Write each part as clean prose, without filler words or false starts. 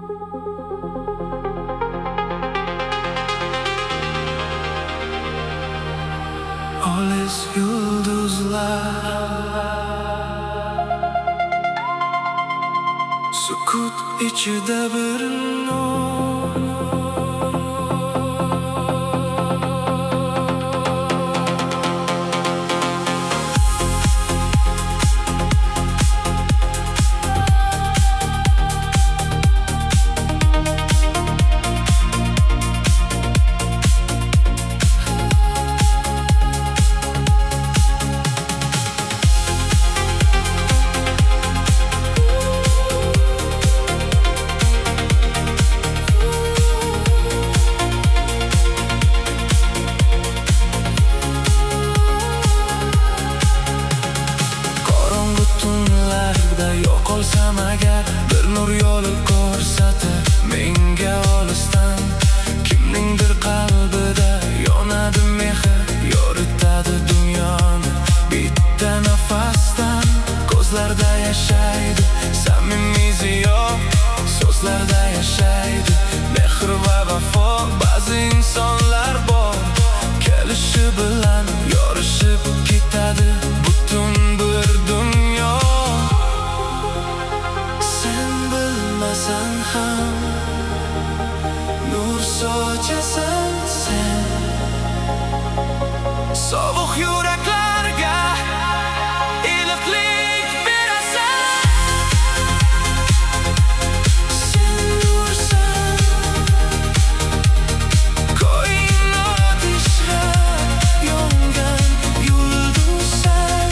Olis yulduzlar, sukut ichida bir nur. Yo'qolsam agar bir nur yo'li ko'rsatar menga olisdan, kimningdir qalbida yonadi mehr, yoritadi dunyoni bitta nafasdan. Ko'zlarda yashaydi samimiy ziyo, so'zlarda yashaydi mehr va vafo. Ba'zi insonlar bor, kelishi bilan yorishib ketadi butun bir dunyo. Bilmasan ham nur sochasan sen, sovuq yuraklarga iliqlik berasan. Sen nursan, koinot ishlab yongan yulduzsan.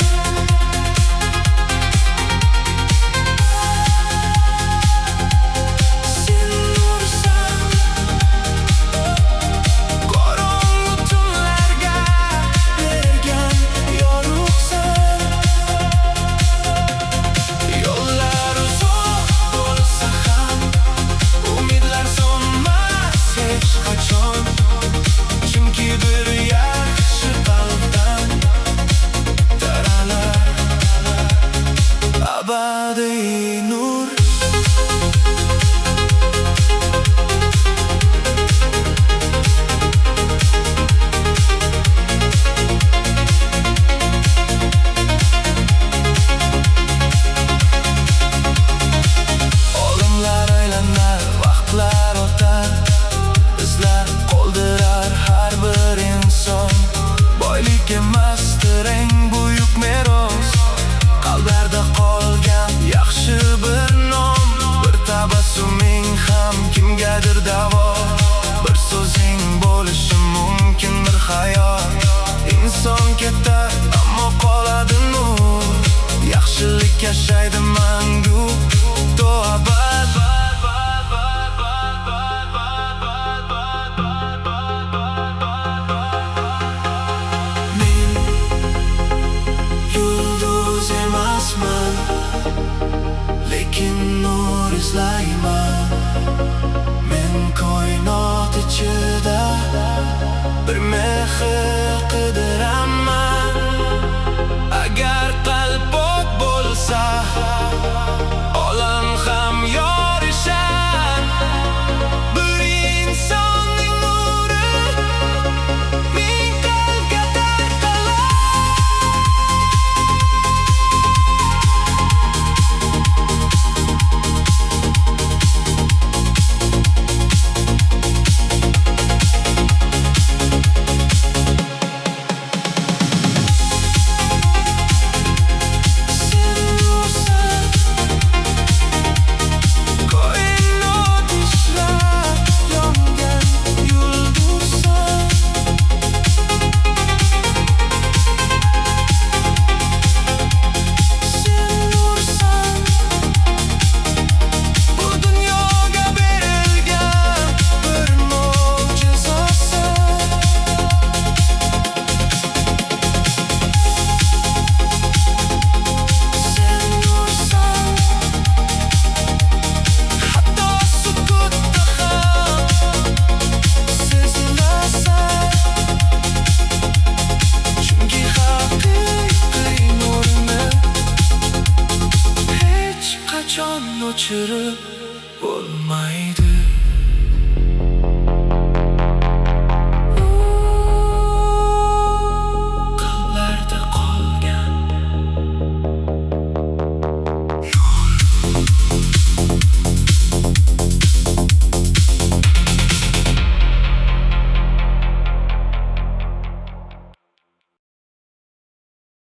Abadiy nur. Olimlar aylanar, vaqtlar o'tar, izlar qoldirar har bir inson. Boylik emasdir eng buyuk meros, qalblarda qolgan yaxshi bir nom. Bir tabassuming ham kimgadir davo, bir so'zing bo'lishi mumkin bir hayot. Inson ketar ammo qoladi nur, yaxshilik yashaydi mangu to abad. Men yulduz emasman, lekin nur izlayman. Men koinot ichida bir mehr qidiraman. Agar qalb pok bo'lsa, olam ham yorishar. Bir insonning nuri ming qalbga tarqalar. o'chirib bo'lmaydi.